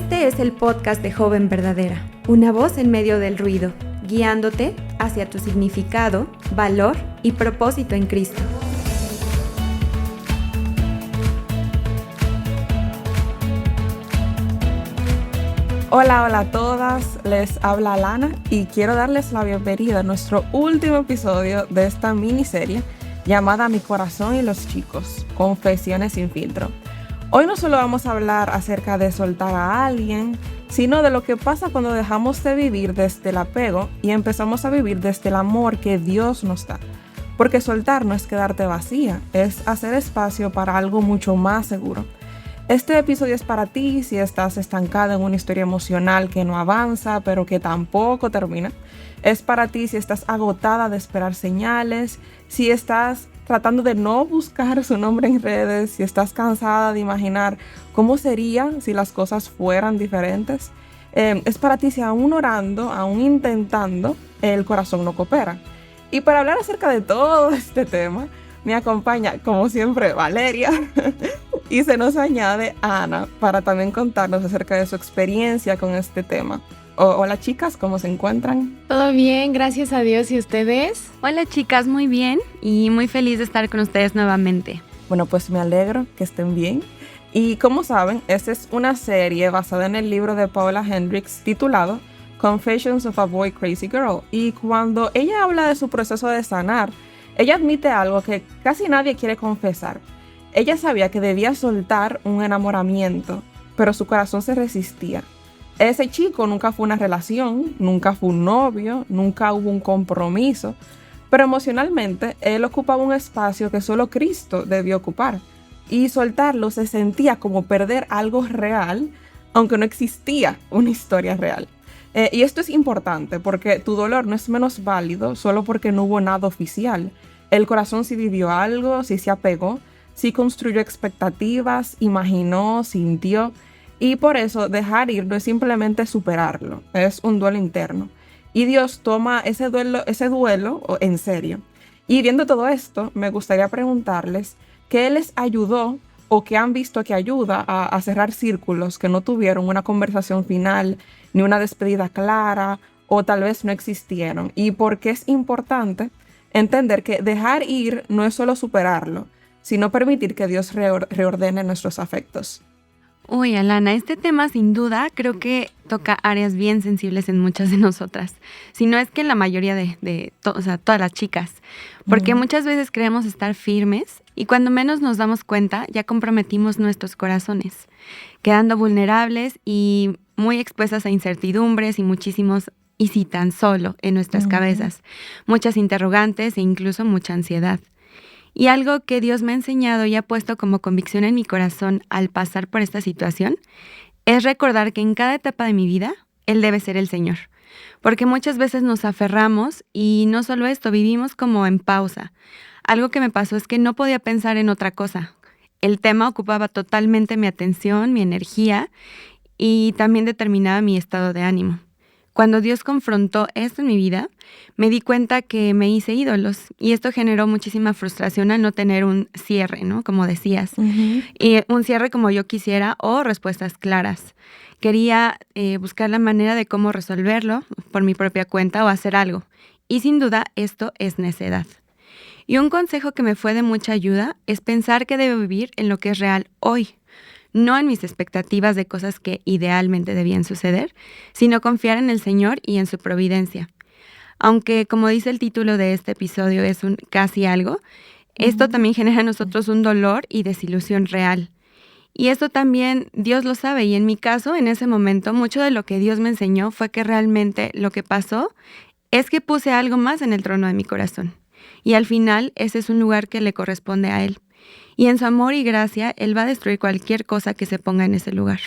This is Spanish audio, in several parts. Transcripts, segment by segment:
Este es el podcast de Joven Verdadera, una voz en medio del ruido, guiándote hacia tu significado, valor y propósito en Cristo. Hola a todas, les habla Lana y quiero darles la bienvenida a nuestro último episodio de esta miniserie llamada Mi corazón y los chicos, Confesiones sin filtro. Hoy no solo vamos a hablar acerca de soltar a alguien, sino de lo que pasa cuando dejamos de vivir desde el apego y empezamos a vivir desde el amor que Dios nos da. Porque soltar no es quedarte vacía, es hacer espacio para algo mucho más seguro. Este episodio es para ti si estás estancada en una historia emocional que no avanza, pero que tampoco termina. Es para ti si estás agotada de esperar señales, si estás tratando de no buscar su nombre en redes, si estás cansada de imaginar cómo sería si las cosas fueran diferentes. Es para ti si aún orando, aún intentando, el corazón no coopera. Y para hablar acerca de todo este tema, me acompaña, como siempre, Valeria. Y se nos añade Ana para también contarnos acerca de su experiencia con este tema. Hola chicas, ¿cómo se encuentran? Todo bien, gracias a Dios. ¿Y ustedes? Hola chicas, muy bien y muy feliz de estar con ustedes nuevamente. Bueno, pues me alegro que estén bien. Y como saben, esta es una serie basada en el libro de Paola Hendricks titulado Confessions of a Boy Crazy Girl. Y cuando ella habla de su proceso de sanar, ella admite algo que casi nadie quiere confesar. Ella sabía que debía soltar un enamoramiento, pero su corazón se resistía. Ese chico nunca fue una relación, nunca fue un novio, nunca hubo un compromiso, pero emocionalmente él ocupaba un espacio que solo Cristo debió ocupar. Y soltarlo se sentía como perder algo real, aunque no existía una historia real. Y esto es importante porque tu dolor no es menos válido solo porque no hubo nada oficial. El corazón sí vivió algo, sí se apegó, sí construyó expectativas, imaginó, sintió. Y por eso dejar ir no es simplemente superarlo, es un duelo interno. Y Dios toma ese duelo en serio. Y viendo todo esto, me gustaría preguntarles qué les ayudó o qué han visto que ayuda a cerrar círculos que no tuvieron una conversación final, ni una despedida clara, o tal vez no existieron. Y por qué es importante entender que dejar ir no es solo superarlo, sino permitir que Dios reordene nuestros afectos. Uy, Alana, este tema sin duda creo que toca áreas bien sensibles en muchas de nosotras, si no es que en la mayoría de todas las chicas, porque muchas veces creemos estar firmes y cuando menos nos damos cuenta ya comprometimos nuestros corazones, quedando vulnerables y muy expuestas a incertidumbres y muchísimos y si tan solo en nuestras cabezas, muchas interrogantes e incluso mucha ansiedad. Y algo que Dios me ha enseñado y ha puesto como convicción en mi corazón al pasar por esta situación es recordar que en cada etapa de mi vida, Él debe ser el Señor. Porque muchas veces nos aferramos y no solo esto, vivimos como en pausa. Algo que me pasó es que no podía pensar en otra cosa. El tema ocupaba totalmente mi atención, mi energía y también determinaba mi estado de ánimo. Cuando Dios confrontó esto en mi vida, me di cuenta que me hice ídolos y esto generó muchísima frustración al no tener un cierre, ¿no? Como decías, y un cierre como yo quisiera o respuestas claras. Quería buscar la manera de cómo resolverlo por mi propia cuenta o hacer algo. Y sin duda esto es necedad. Y un consejo que me fue de mucha ayuda es pensar que debo vivir en lo que es real hoy. No en mis expectativas de cosas que idealmente debían suceder, sino confiar en el Señor y en su providencia. Aunque, como dice el título de este episodio, es un casi algo, esto también genera en nosotros un dolor y desilusión real. Y esto también Dios lo sabe, y en mi caso, en ese momento, mucho de lo que Dios me enseñó fue que realmente lo que pasó es que puse algo más en el trono de mi corazón. Y al final, ese es un lugar que le corresponde a Él. Y en su amor y gracia, Él va a destruir cualquier cosa que se ponga en ese lugar.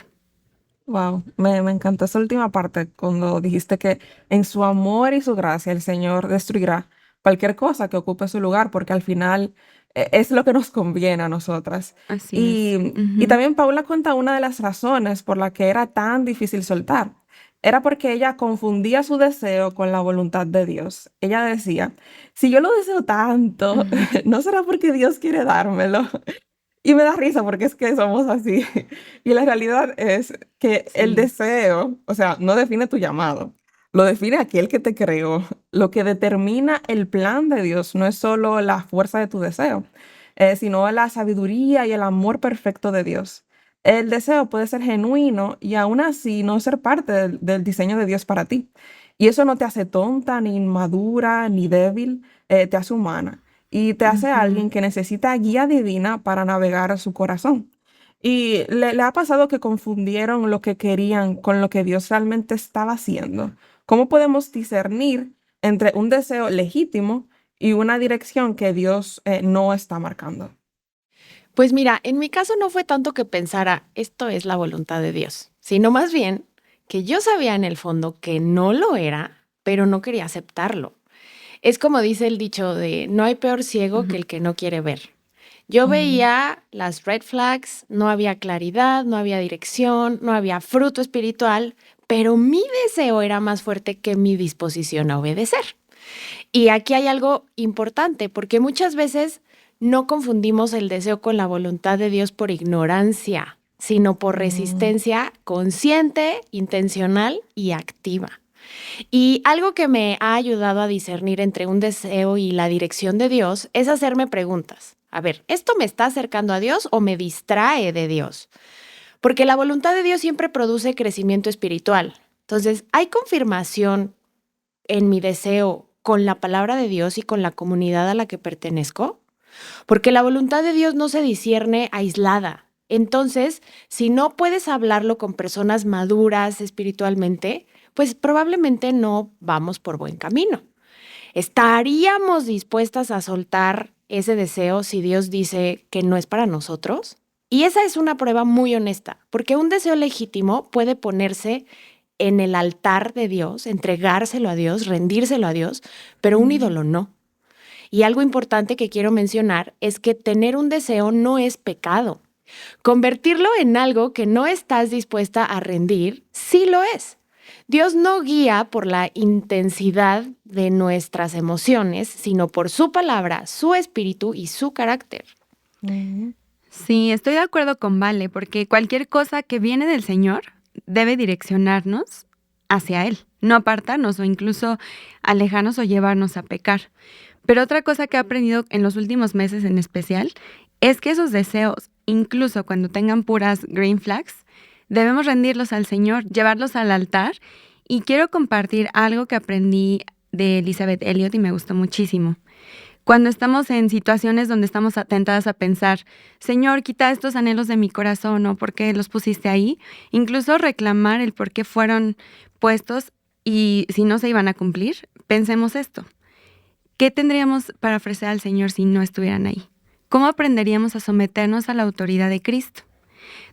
Wow, me encantó esa última parte cuando dijiste que en su amor y su gracia el Señor destruirá cualquier cosa que ocupe su lugar, porque al final es lo que nos conviene a nosotras. Así es. Y también Paula cuenta una de las razones por la que era tan difícil soltar. Era porque ella confundía su deseo con la voluntad de Dios. Ella decía, si yo lo deseo tanto, ¿no será porque Dios quiere dármelo? Y me da risa porque es que somos así. Y la realidad es que el Sí. deseo, o sea, no define tu llamado, lo define aquel que te creó. Lo que determina el plan de Dios no es solo la fuerza de tu deseo, sino la sabiduría y el amor perfecto de Dios. El deseo puede ser genuino y aún así no ser parte del diseño de Dios para ti. Y eso no te hace tonta, ni inmadura, ni débil, te hace humana y te hace Ujú. alguien que necesita guía divina para navegar a su corazón. Y le ha pasado que confundieron lo que querían con lo que Dios realmente estaba haciendo. ¿Cómo podemos discernir entre un deseo legítimo y una dirección que Dios no está marcando? Pues mira, en mi caso no fue tanto que pensara, esto es la voluntad de Dios, sino más bien que yo sabía en el fondo que no lo era, pero no quería aceptarlo. Es como dice el dicho de, no hay peor ciego que Ujú, el que no quiere ver. Yo ujú, veía las red flags, no había claridad, no había dirección, no había fruto espiritual, pero mi deseo era más fuerte que mi disposición a obedecer. Y aquí hay algo importante, porque muchas veces no confundimos el deseo con la voluntad de Dios por ignorancia, sino por mm, resistencia consciente, intencional y activa. Y algo que me ha ayudado a discernir entre un deseo y la dirección de Dios es hacerme preguntas. A ver, ¿esto me está acercando a Dios o me distrae de Dios? Porque la voluntad de Dios siempre produce crecimiento espiritual. Entonces, ¿hay confirmación en mi deseo con la palabra de Dios y con la comunidad a la que pertenezco? Porque la voluntad de Dios no se discierne aislada. Entonces, si no puedes hablarlo con personas maduras espiritualmente, pues probablemente no vamos por buen camino. ¿Estaríamos dispuestas a soltar ese deseo si Dios dice que no es para nosotros? Y esa es una prueba muy honesta, porque un deseo legítimo puede ponerse en el altar de Dios, entregárselo a Dios, rendírselo a Dios, pero un mm. ídolo no. Y algo importante que quiero mencionar es que tener un deseo no es pecado. Convertirlo en algo que no estás dispuesta a rendir, sí lo es. Dios no guía por la intensidad de nuestras emociones, sino por su palabra, su espíritu y su carácter. Ujú. Sí, estoy de acuerdo con Vale, porque cualquier cosa que viene del Señor debe direccionarnos hacia Él, no apartarnos o incluso alejarnos o llevarnos a pecar. Pero otra cosa que he aprendido en los últimos meses en especial es que esos deseos, incluso cuando tengan puras green flags, debemos rendirlos al Señor, llevarlos al altar. Y quiero compartir algo que aprendí de Elizabeth Elliot y me gustó muchísimo. Cuando estamos en situaciones donde estamos tentadas a pensar, Señor, quita estos anhelos de mi corazón o por qué los pusiste ahí, incluso reclamar el por qué fueron puestos y si no se iban a cumplir, pensemos esto. ¿Qué tendríamos para ofrecer al Señor si no estuvieran ahí? ¿Cómo aprenderíamos a someternos a la autoridad de Cristo?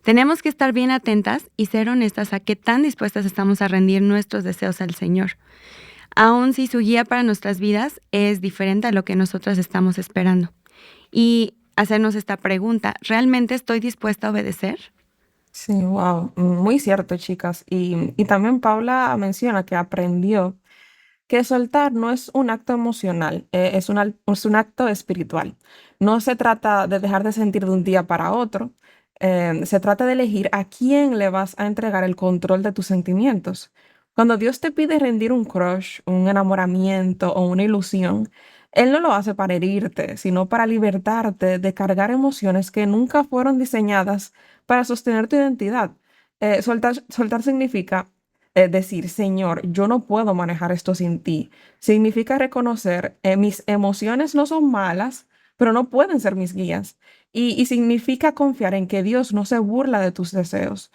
Tenemos que estar bien atentas y ser honestas a qué tan dispuestas estamos a rendir nuestros deseos al Señor, aun si su guía para nuestras vidas es diferente a lo que nosotras estamos esperando. Y hacernos esta pregunta, ¿realmente estoy dispuesta a obedecer? Sí, wow, muy cierto, chicas. Y también Paula menciona que aprendió que soltar no es un acto emocional, es un acto espiritual. No se trata de dejar de sentir de un día para otro, se trata de elegir a quién le vas a entregar el control de tus sentimientos. Cuando Dios te pide rendir un crush, un enamoramiento o una ilusión, Él no lo hace para herirte, sino para libertarte de cargar emociones que nunca fueron diseñadas para sostener tu identidad. Soltar significa decir, Señor, yo no puedo manejar esto sin ti. Significa reconocer, mis emociones no son malas, pero no pueden ser mis guías. Y significa confiar en que Dios no se burla de tus deseos,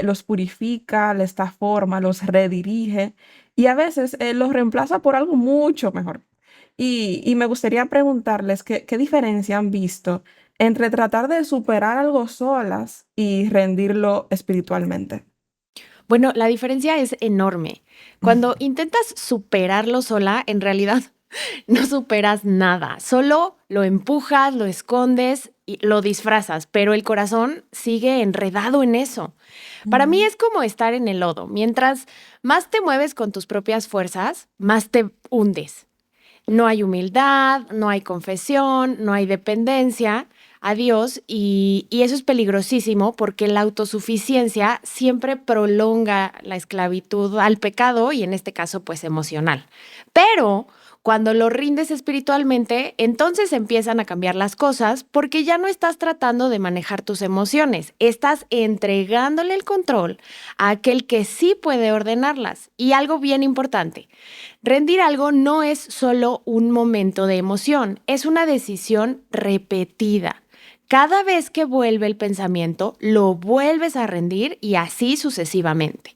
los purifica, les da forma, los redirige y a veces los reemplaza por algo mucho mejor. Y me gustaría preguntarles qué diferencia han visto entre tratar de superar algo solas y rendirlo espiritualmente. Bueno, la diferencia es enorme. Cuando intentas superarlo sola, en realidad no superas nada, solo lo empujas, lo escondes y lo disfrazas, pero el corazón sigue enredado en eso. Para mí Ujú, es como estar en el lodo. Mientras más te mueves con tus propias fuerzas, más te hundes. No hay humildad, no hay confesión, no hay dependencia. a Dios y eso es peligrosísimo porque la autosuficiencia siempre prolonga la esclavitud al pecado y en este caso pues emocional. Pero cuando lo rindes espiritualmente, entonces empiezan a cambiar las cosas porque ya no estás tratando de manejar tus emociones, estás entregándole el control a aquel que sí puede ordenarlas. Y algo bien importante, rendir algo no es solo un momento de emoción, es una decisión repetida. Cada vez que vuelve el pensamiento, lo vuelves a rendir y así sucesivamente.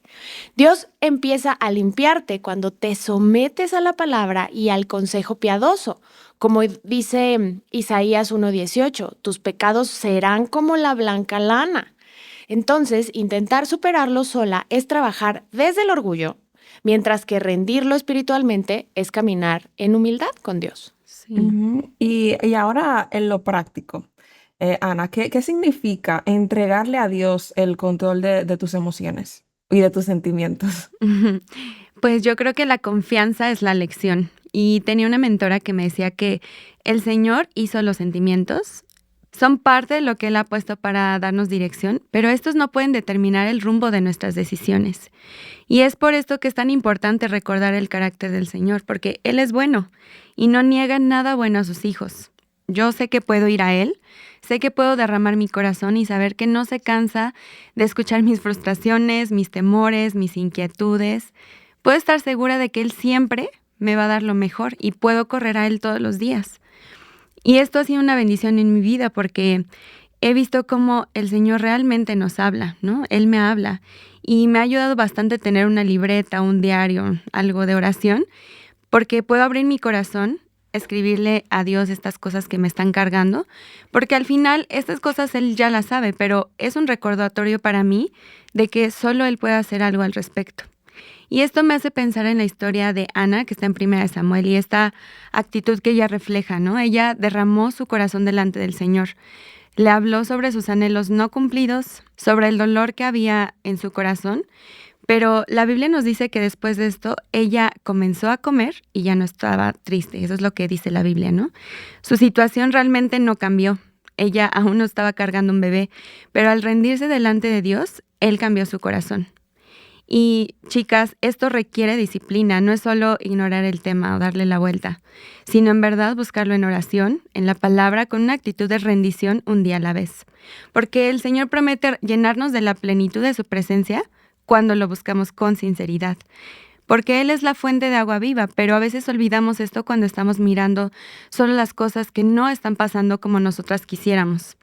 Dios empieza a limpiarte cuando te sometes a la palabra y al consejo piadoso. Como dice Isaías 1:18, tus pecados serán como la blanca lana. Entonces, intentar superarlo sola es trabajar desde el orgullo, mientras que rendirlo espiritualmente es caminar en humildad con Dios. Sí. Y ahora en lo práctico. Ana, ¿qué significa entregarle a Dios el control de tus emociones y de tus sentimientos? Pues yo creo que la confianza es la lección. Y tenía una mentora que me decía que el Señor hizo los sentimientos, son parte de lo que Él ha puesto para darnos dirección, pero estos no pueden determinar el rumbo de nuestras decisiones. Y es por esto que es tan importante recordar el carácter del Señor, porque Él es bueno y no niega nada bueno a sus hijos. Yo sé que puedo ir a Él, sé que puedo derramar mi corazón y saber que no se cansa de escuchar mis frustraciones, mis temores, mis inquietudes. Puedo estar segura de que Él siempre me va a dar lo mejor y puedo correr a Él todos los días. Y esto ha sido una bendición en mi vida porque he visto cómo el Señor realmente nos habla, ¿no? Él me habla y me ha ayudado bastante tener una libreta, un diario, algo de oración, porque puedo abrir mi corazón, escribirle a Dios estas cosas que me están cargando, porque al final estas cosas Él ya las sabe, pero es un recordatorio para mí de que solo Él puede hacer algo al respecto. Y esto me hace pensar en la historia de Ana, que está en 1 Samuel, y esta actitud que ella refleja, ¿no? Ella derramó su corazón delante del Señor. Le habló sobre sus anhelos no cumplidos, sobre el dolor que había en su corazón, pero la Biblia nos dice que después de esto, ella comenzó a comer y ya no estaba triste. Eso es lo que dice la Biblia, ¿no? Su situación realmente no cambió. Ella aún no estaba cargando un bebé, pero al rendirse delante de Dios, Él cambió su corazón. Y chicas, esto requiere disciplina, no es solo ignorar el tema o darle la vuelta, sino en verdad buscarlo en oración, en la palabra, con una actitud de rendición un día a la vez. Porque el Señor promete llenarnos de la plenitud de su presencia cuando lo buscamos con sinceridad. Porque Él es la fuente de agua viva, pero a veces olvidamos esto cuando estamos mirando solo las cosas que no están pasando como nosotras quisiéramos.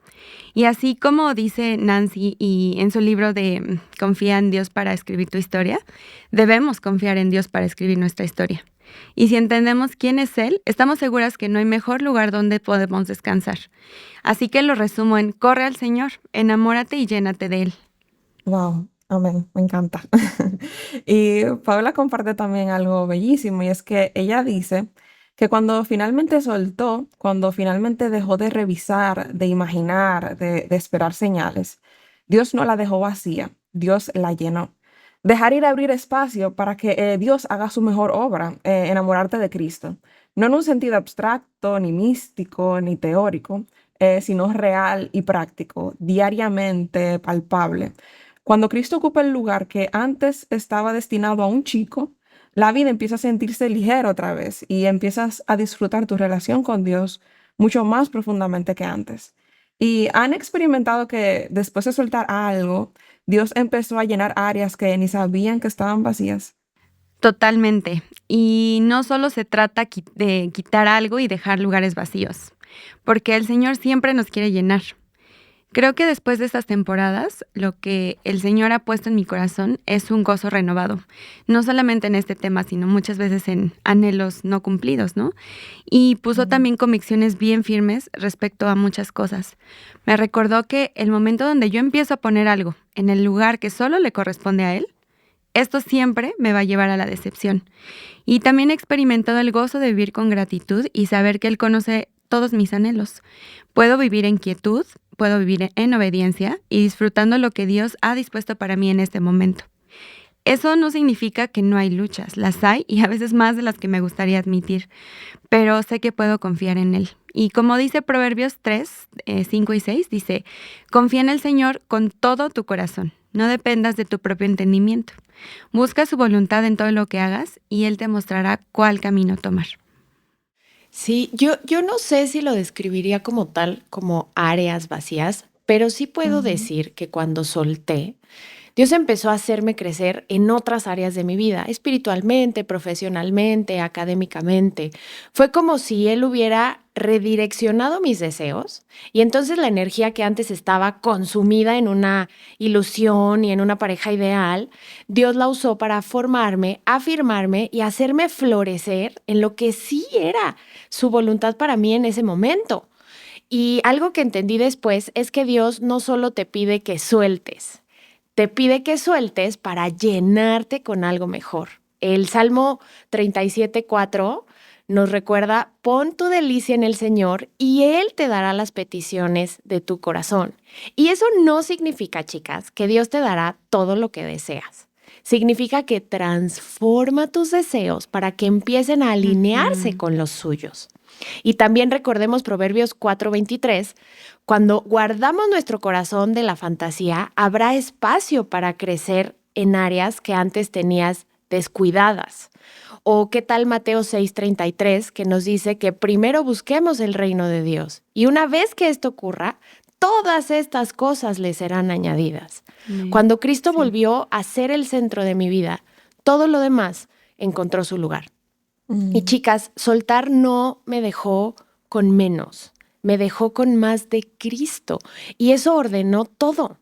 Y así como dice Nancy y en su libro de Confía en Dios para escribir tu historia, debemos confiar en Dios para escribir nuestra historia. Y si entendemos quién es Él, estamos seguras que no hay mejor lugar donde podemos descansar. Así que lo resumo en corre al Señor, enamórate y llénate de Él. Wow, amén, me encanta. Y Paula comparte también algo bellísimo y es que ella dice que cuando finalmente soltó, cuando finalmente dejó de revisar, de imaginar, de esperar señales, Dios no la dejó vacía, Dios la llenó. Dejar ir a abrir espacio para que Dios haga su mejor obra, enamorarte de Cristo. No en un sentido abstracto, ni místico, ni teórico, sino real y práctico, diariamente palpable. Cuando Cristo ocupa el lugar que antes estaba destinado a un chico, la vida empieza a sentirse ligera otra vez y empiezas a disfrutar tu relación con Dios mucho más profundamente que antes. Y han experimentado que después de soltar algo, Dios empezó a llenar áreas que ni sabían que estaban vacías. Totalmente. Y no solo se trata de quitar algo y dejar lugares vacíos, porque el Señor siempre nos quiere llenar. Creo que después de estas temporadas, lo que el Señor ha puesto en mi corazón es un gozo renovado. No solamente en este tema, sino muchas veces en anhelos no cumplidos, ¿no? Y puso también convicciones bien firmes respecto a muchas cosas. Me recordó que el momento donde yo empiezo a poner algo en el lugar que solo le corresponde a Él, esto siempre me va a llevar a la decepción. Y también he experimentado el gozo de vivir con gratitud y saber que Él conoce todos mis anhelos. Puedo vivir en quietud, puedo vivir en obediencia y disfrutando lo que Dios ha dispuesto para mí en este momento. Eso no significa que no hay luchas, las hay y a veces más de las que me gustaría admitir, pero sé que puedo confiar en Él. Y como dice Proverbios 3, 5 y 6, dice, confía en el Señor con todo tu corazón, no dependas de tu propio entendimiento. Busca su voluntad en todo lo que hagas y Él te mostrará cuál camino tomar. Sí, yo no sé si lo describiría como tal, como áreas vacías, pero sí puedo decir que cuando solté, Dios empezó a hacerme crecer en otras áreas de mi vida, espiritualmente, profesionalmente, académicamente. Fue como si Él hubiera redireccionado mis deseos y entonces la energía que antes estaba consumida en una ilusión y en una pareja ideal, Dios la usó para formarme, afirmarme y hacerme florecer en lo que sí era su voluntad para mí en ese momento. Y algo que entendí después es que Dios no solo te pide que sueltes, te pide que sueltes para llenarte con algo mejor. El Salmo 37:4 nos recuerda, pon tu delicia en el Señor y Él te dará las peticiones de tu corazón. Y eso no significa, chicas, que Dios te dará todo lo que deseas. Significa que transforma tus deseos para que empiecen a alinearse con los suyos. Y también recordemos Proverbios 4:23, cuando guardamos nuestro corazón de la fantasía, habrá espacio para crecer en áreas que antes tenías descuidadas. O qué tal Mateo 6:33, que nos dice que primero busquemos el reino de Dios. Y una vez que esto ocurra, todas estas cosas le serán añadidas. Cuando Cristo volvió a ser el centro de mi vida, todo lo demás encontró su lugar. Y chicas, soltar no me dejó con menos, me dejó con más de Cristo. Y eso ordenó todo.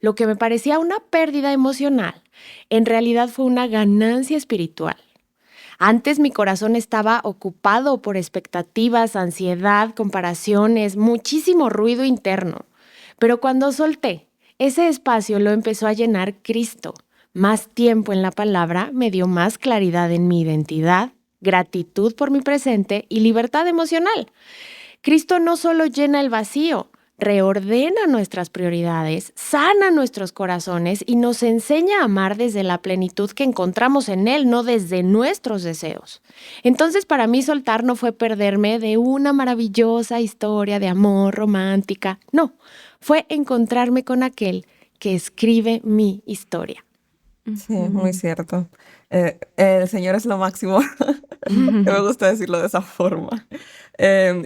Lo que me parecía una pérdida emocional, en realidad fue una ganancia espiritual. Antes mi corazón estaba ocupado por expectativas, ansiedad, comparaciones, muchísimo ruido interno. Pero cuando solté, ese espacio lo empezó a llenar Cristo. Más tiempo en la palabra me dio más claridad en mi identidad, gratitud por mi presente y libertad emocional. Cristo no solo llena el vacío, reordena nuestras prioridades, sana nuestros corazones y nos enseña a amar desde la plenitud que encontramos en Él, no desde nuestros deseos. Entonces, para mí soltar no fue perderme de una maravillosa historia de amor romántica, no, fue encontrarme con aquel que escribe mi historia. Sí, muy cierto. El Señor es lo máximo. Me gusta decirlo de esa forma.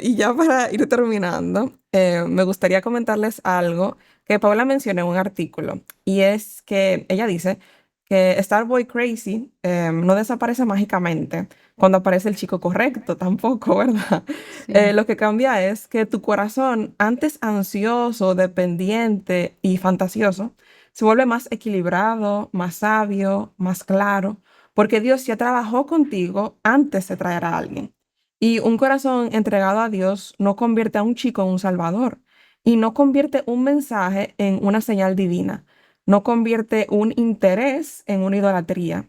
Y ya para ir terminando, me gustaría comentarles algo que Paula menciona en un artículo. Y es que ella dice que Starboy Crazy no desaparece mágicamente cuando aparece el chico correcto, tampoco, ¿verdad? Sí. Lo que cambia es que tu corazón, antes ansioso, dependiente y fantasioso, se vuelve más equilibrado, más sabio, más claro, porque Dios ya trabajó contigo antes de traer a alguien. Y un corazón entregado a Dios no convierte a un chico en un salvador y no convierte un mensaje en una señal divina, no convierte un interés en una idolatría.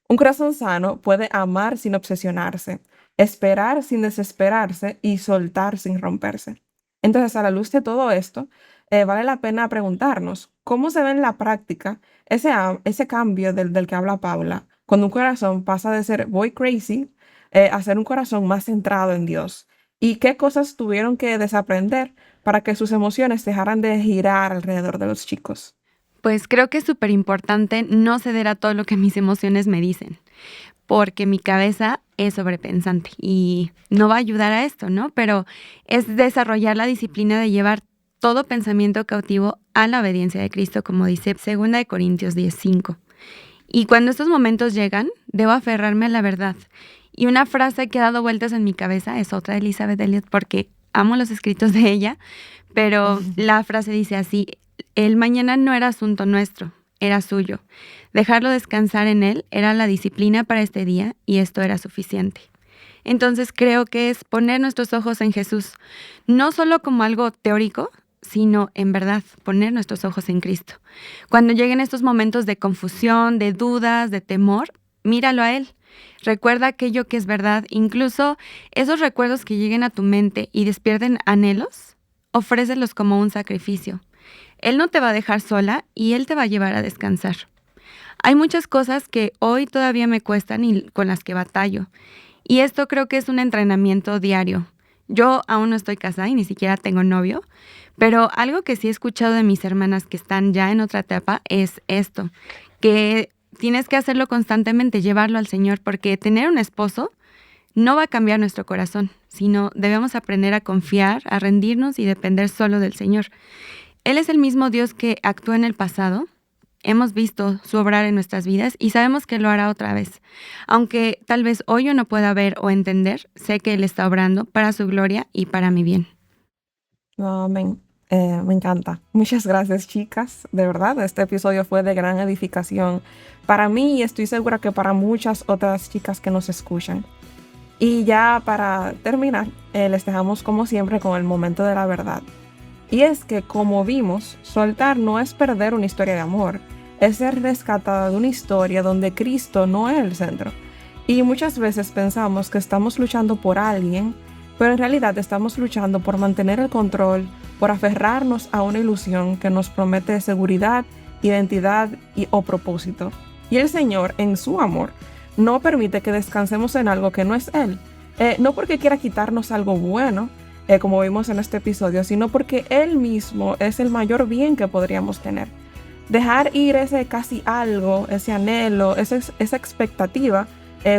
Un corazón sano puede amar sin obsesionarse, esperar sin desesperarse y soltar sin romperse. Entonces, a la luz de todo esto, vale la pena preguntarnos cómo se ve en la práctica ese cambio del que habla Paula, cuando un corazón pasa de ser boy crazy a ser un corazón más centrado en Dios. ¿Y qué cosas tuvieron que desaprender para que sus emociones dejaran de girar alrededor de los chicos? Pues creo que es súper importante no ceder a todo lo que mis emociones me dicen, porque mi cabeza es sobrepensante y no va a ayudar a esto, ¿no? Pero es desarrollar la disciplina de llevar todo pensamiento cautivo a la obediencia de Cristo, como dice 2 Corintios 10:5. Y cuando estos momentos llegan, debo aferrarme a la verdad. Y una frase que ha dado vueltas en mi cabeza es otra de Elizabeth Elliot, porque amo los escritos de ella, pero la frase dice así: el mañana no era asunto nuestro, era suyo. Dejarlo descansar en él era la disciplina para este día y esto era suficiente. Entonces creo que es poner nuestros ojos en Jesús, no solo como algo teórico, sino en verdad poner nuestros ojos en Cristo. Cuando lleguen estos momentos de confusión, de dudas, de temor, míralo a Él. Recuerda aquello que es verdad, incluso esos recuerdos que lleguen a tu mente y despierten anhelos, ofrécelos como un sacrificio. Él no te va a dejar sola y Él te va a llevar a descansar. Hay muchas cosas que hoy todavía me cuestan y con las que batallo. Y esto creo que es un entrenamiento diario. Yo aún no estoy casada y ni siquiera tengo novio, pero algo que sí he escuchado de mis hermanas que están ya en otra etapa es esto, que tienes que hacerlo constantemente, llevarlo al Señor, porque tener un esposo no va a cambiar nuestro corazón, sino debemos aprender a confiar, a rendirnos y depender solo del Señor. Él es el mismo Dios que actuó en el pasado. Hemos visto su obrar en nuestras vidas y sabemos que lo hará otra vez. Aunque tal vez hoy yo no pueda ver o entender, sé que Él está obrando para su gloria y para mi bien. Amén. Me encanta. Muchas gracias, chicas. De verdad, este episodio fue de gran edificación para mí y estoy segura que para muchas otras chicas que nos escuchan. Y ya para terminar, les dejamos como siempre con el momento de la verdad. Y es que, como vimos, soltar no es perder una historia de amor, es ser rescatada de una historia donde Cristo no es el centro. Y muchas veces pensamos que estamos luchando por alguien, pero en realidad estamos luchando por mantener el control, por aferrarnos a una ilusión que nos promete seguridad, identidad o propósito. Y el Señor, en su amor, no permite que descansemos en algo que no es Él. No porque quiera quitarnos algo bueno, como vimos en este episodio, sino porque Él mismo es el mayor bien que podríamos tener. Dejar ir ese casi algo, ese anhelo, esa expectativa,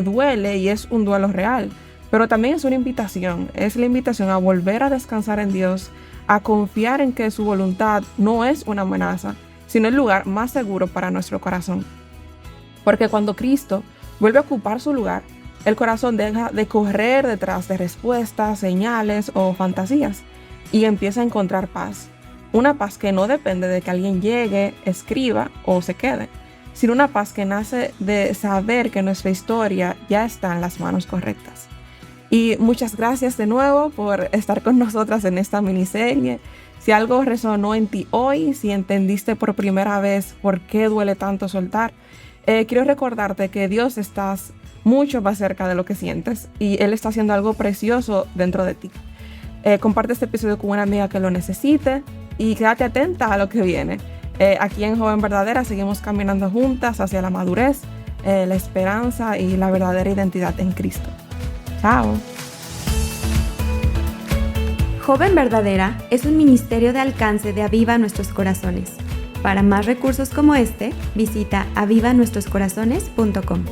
duele y es un duelo real. Pero también es una invitación, es la invitación a volver a descansar en Dios, a confiar en que su voluntad no es una amenaza, sino el lugar más seguro para nuestro corazón. Porque cuando Cristo vuelve a ocupar su lugar, el corazón deja de correr detrás de respuestas, señales o fantasías y empieza a encontrar paz. Una paz que no depende de que alguien llegue, escriba o se quede, sino una paz que nace de saber que nuestra historia ya está en las manos correctas. Y muchas gracias de nuevo por estar con nosotras en esta miniserie. Si algo resonó en ti hoy, si entendiste por primera vez por qué duele tanto soltar, quiero recordarte que Dios está mucho más cerca de lo que sientes y Él está haciendo algo precioso dentro de ti. Comparte este episodio con una amiga que lo necesite y quédate atenta a lo que viene. Aquí en Joven Verdadera seguimos caminando juntas hacia la madurez, la esperanza y la verdadera identidad en Cristo. Chao. Joven Verdadera es un ministerio de alcance de Aviva Nuestros Corazones. Para más recursos como este, visita avivanuestroscorazones.com.